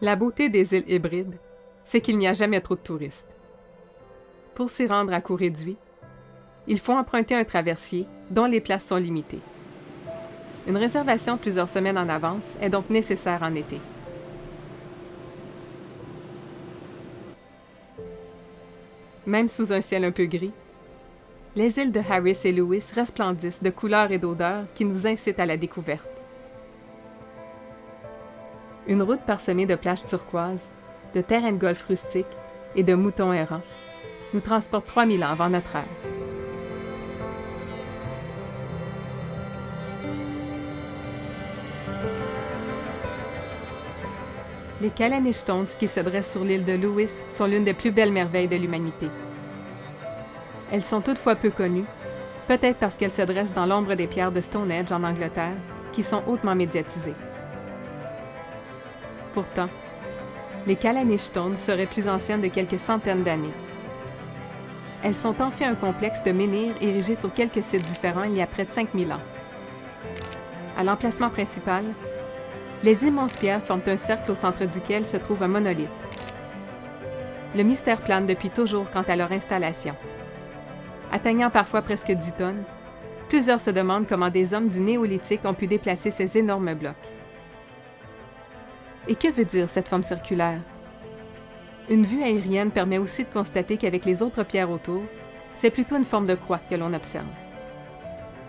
La beauté des îles Hébrides, c'est qu'il n'y a jamais trop de touristes. Pour s'y rendre à coût réduit, il faut emprunter un traversier dont les places sont limitées. Une réservation plusieurs semaines en avance est donc nécessaire en été. Même sous un ciel un peu gris, les îles de Harris et Lewis resplendissent de couleurs et d'odeurs qui nous incitent à la découverte. Une route parsemée de plages turquoises, de terrains de golf rustiques et de moutons errants nous transporte 3000 ans avant notre ère. Les Kallanish Stones qui se dressent sur l'île de Lewis sont l'une des plus belles merveilles de l'humanité. Elles sont toutefois peu connues, peut-être parce qu'elles se dressent dans l'ombre des pierres de Stonehenge en Angleterre, qui sont hautement médiatisées. Pourtant, les Kallanish Stones seraient plus anciennes de quelques centaines d'années. Elles sont en fait un complexe de menhirs érigés sur quelques sites différents il y a près de 5000 ans. À l'emplacement principal, les immenses pierres forment un cercle au centre duquel se trouve un monolithe. Le mystère plane depuis toujours quant à leur installation. Atteignant parfois presque 10 tonnes, plusieurs se demandent comment des hommes du Néolithique ont pu déplacer ces énormes blocs. Et que veut dire cette forme circulaire? Une vue aérienne permet aussi de constater qu'avec les autres pierres autour, c'est plutôt une forme de croix que l'on observe.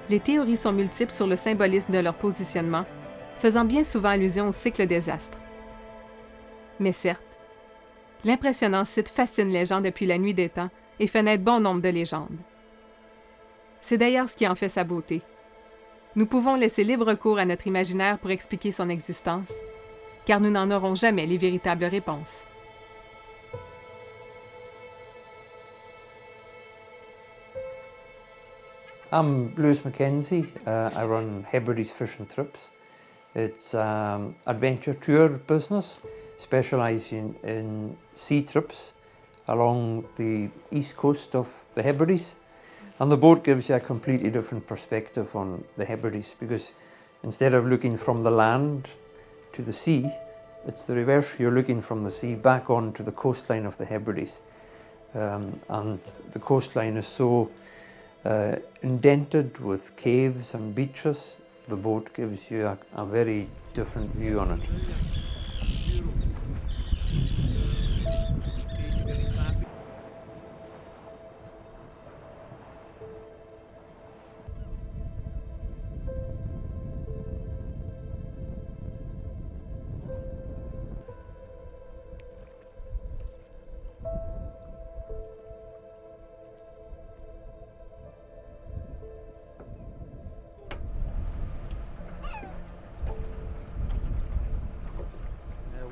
Les théories sont multiples sur le symbolisme de leur positionnement, faisant bien souvent allusion au cycle des astres. Mais certes, l'impressionnant site fascine les gens depuis la nuit des temps et fait naître bon nombre de légendes. C'est d'ailleurs ce qui en fait sa beauté. Nous pouvons laisser libre cours à notre imaginaire pour expliquer son existence, car nous n'en aurons jamais les véritables réponses. I'm Lewis Mackenzie. I run Hebrides Fish and Trips. It's an adventure tour business specialising in sea trips along the east coast of the Hebrides. And the boat gives you a completely different perspective on the Hebrides because instead of looking from the land to the sea, it's the reverse. You're looking from the sea back onto the coastline of the Hebrides. And the coastline is so indented with caves and beaches. The boat gives you a very different view on it.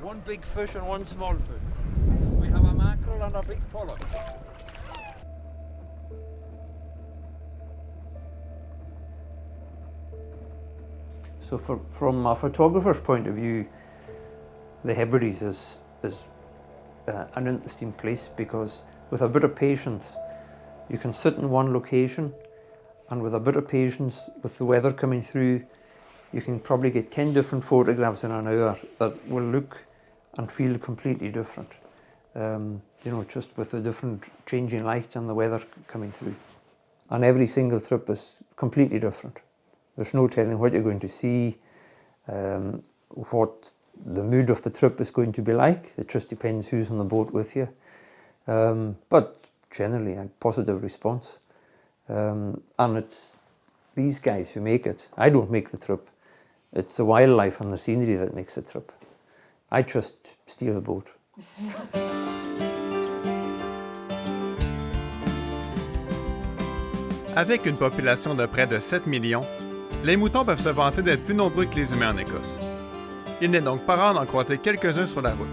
One big fish and one small fish. We have a mackerel and a big pollock. So from a photographer's point of view, the Hebrides is an interesting place because with a bit of patience, you can sit in one location, and with a bit of patience, with the weather coming through, you can probably get 10 different photographs in an hour that will look and feel completely different. Just with the different changing light and the weather coming through. And every single trip is completely different. There's no telling what you're going to see, what the mood of the trip is going to be like. It just depends who's on the boat with you. But generally, a positive response. And it's these guys who make it. I don't make the trip. It's the wildlife and the scenery that makes the trip. I just steer the boat. Avec une population de près de 7 millions, les moutons peuvent se vanter d'être plus nombreux que les humains en Écosse. Il n'est donc pas rare d'en croiser quelques-uns sur la route.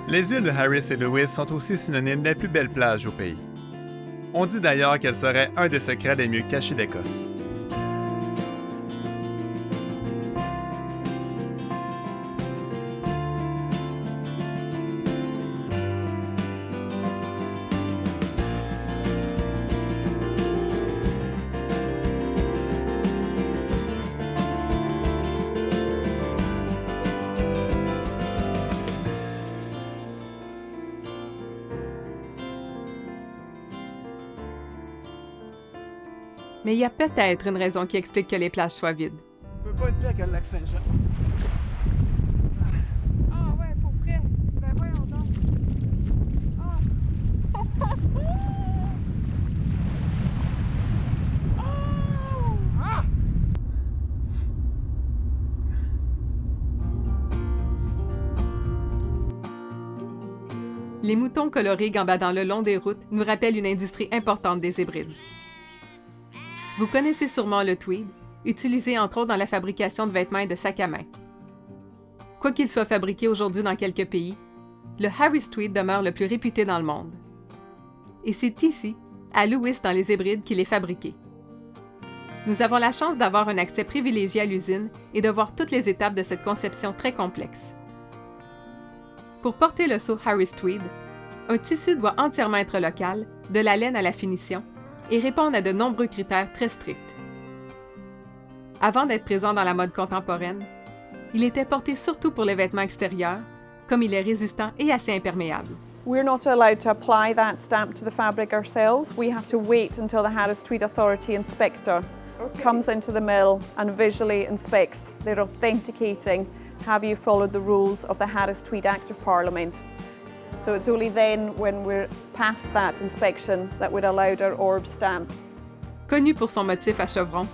Les îles de Harris et Lewis sont aussi synonymes des plus belles plages au pays. On dit d'ailleurs qu'elles seraient un des secrets les mieux cachés d'Écosse. Mais il y a peut-être une raison qui explique que les plages soient vides. On peut pas être pire que le lac Saint-Jean. Ah ouais, pour vrai. Ben voyons donc. Les moutons colorés gambadant le long des routes nous rappellent une industrie importante des hybrides. Vous connaissez sûrement le tweed, utilisé entre autres dans la fabrication de vêtements et de sacs à main. Quoi qu'il soit fabriqué aujourd'hui dans quelques pays, le Harris Tweed demeure le plus réputé dans le monde. Et c'est ici, à Lewis dans les hybrides, qu'il est fabriqué. Nous avons la chance d'avoir un accès privilégié à l'usine et de voir toutes les étapes de cette conception très complexe. Pour porter le seau Harris Tweed, un tissu doit entièrement être local, de la laine à la finition, et répondre à de nombreux critères très stricts. Avant d'être présent dans la mode contemporaine, il était porté surtout pour les vêtements extérieurs, comme il est résistant et assez imperméable. We're not allowed to apply that stamp to the fabric ourselves. We have to wait until the Harris Tweed Authority inspector comes into the mill and visually inspects. They're authenticating, have you followed the rules of the Harris Tweed Act of Parliament? So it's only then when we're past that inspection that we're allowed our orb stamp. Connu pour son motif à chevron,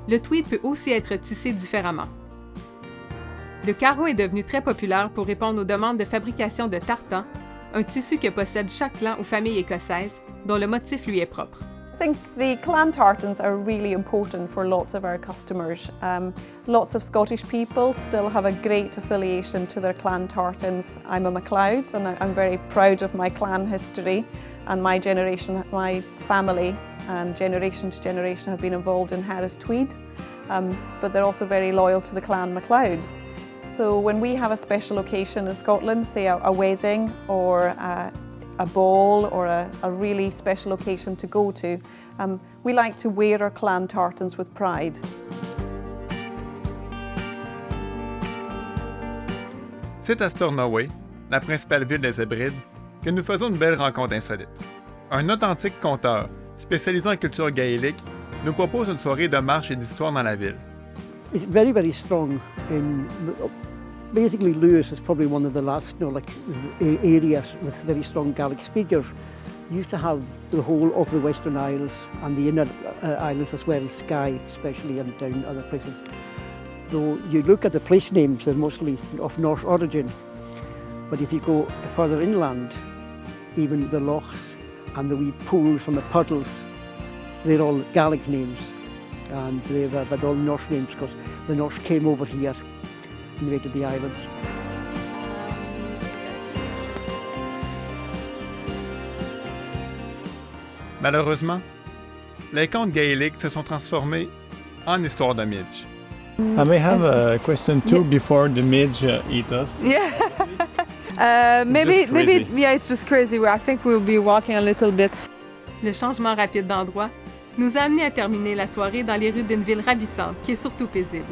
le tweed peut aussi être tissé différemment. Le carreau est devenu très populaire pour répondre aux demandes de fabrication de tartan, un tissu que possède chaque clan ou famille écossaise, dont le motif lui est propre. I think the clan tartans are really important for lots of our customers. Lots of Scottish people still have a great affiliation to their clan tartans. I'm a MacLeod and I'm very proud of my clan history, and my generation, my family and generation to generation have been involved in Harris Tweed, but they're also very loyal to the clan MacLeod. So when we have a special occasion in Scotland, say a wedding or a ball or a really special occasion to go to, we like to wear our clan tartans with pride. C'est à Stornoway, la principale ville des hybrides, que nous faisons une belle rencontre insolite. Un authentique conteur, spécialisé en culture gaélique, nous propose une soirée de marche et d'histoire dans la ville. It's very, very strong. Basically, Lewis is probably one of the last, areas with very strong Gaelic speakers. You used to have the whole of the Western Isles and the inner islands as well, Skye especially, and down other places. Though you look at the place names, they're mostly of Norse origin. But if you go further inland, even the lochs and the wee pools and the puddles, they're all Gaelic names. And they're but all Norse names because the Norse came over here, invaded the islands. Malheureusement, les contes gaéliques se sont transformés en histoires de midge. I may have a question too before the midge eat us. Yeah. Maybe, yeah, it's just crazy. I think we'll be walking a little bit. Le changement rapide d'endroit nous a amenés à terminer la soirée dans les rues d'une ville ravissante qui est surtout paisible.